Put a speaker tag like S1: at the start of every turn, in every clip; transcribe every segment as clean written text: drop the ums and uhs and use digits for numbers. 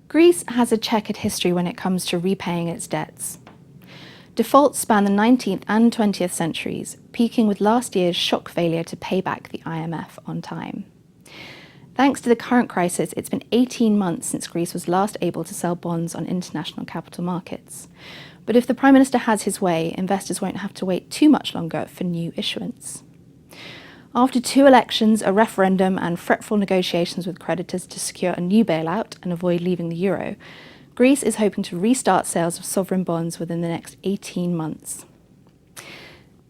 S1: Greece has a checkered history when it comes to repaying its debts. Defaults span the 19th and 20th centuries, peaking with last year's shock failure to pay back the IMF on time. Thanks to the current crisis, it's been 18 months since Greece was last able to sell bonds on international capital markets. But if the Prime Minister has his way, investors won't have to wait too much longer for new issuance. After 2 elections, a referendum and fretful negotiations with creditors to secure a new bailout and avoid leaving the euro, Greece is hoping to restart sales of sovereign bonds within the next 18 months.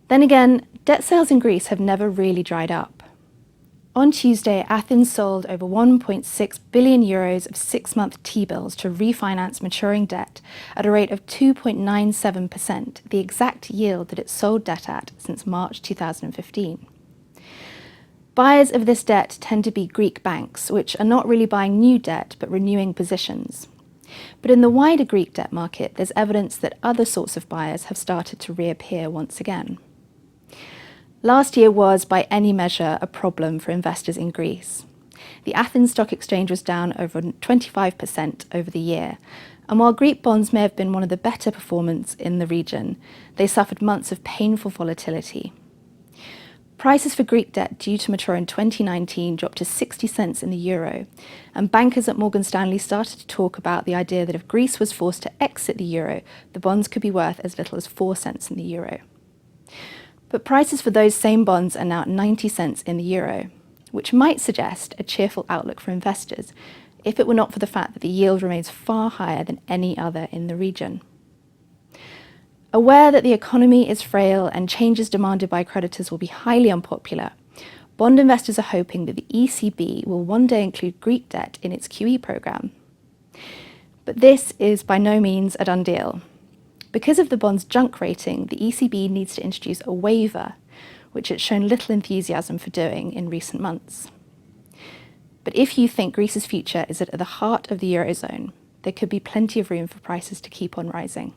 S1: Then again, debt sales in Greece have never really dried up. On Tuesday, Athens sold over 1.6 billion euros of 6-month T-bills to refinance maturing debt at a rate of 2.97%, the exact yield that it sold debt at since March 2015. Buyers of this debt tend to be Greek banks, which are not really buying new debt but renewing positions. But in the wider Greek debt market, there's evidence that other sorts of buyers have started to reappear once again. Last year was, by any measure, a problem for investors in Greece. The Athens Stock Exchange was down over 25% over the year, and while Greek bonds may have been one of the better performers in the region, they suffered months of painful volatility. Prices for Greek debt due to mature in 2019 dropped to 60 cents in the euro, and bankers at Morgan Stanley started to talk about the idea that if Greece was forced to exit the euro, the bonds could be worth as little as 4 cents in the euro. But prices for those same bonds are now at 90 cents in the euro, which might suggest a cheerful outlook for investors if it were not for the fact that the yield remains far higher than any other in the region. Aware that the economy is frail and changes demanded by creditors will be highly unpopular, bond investors are hoping that the ECB will one day include Greek debt in its QE programme. But this is by no means a done deal. Because of the bond's junk rating, the ECB needs to introduce a waiver, which it's shown little enthusiasm for doing in recent months. But if you think Greece's future is at the heart of the Eurozone, there could be plenty of room for prices to keep on rising.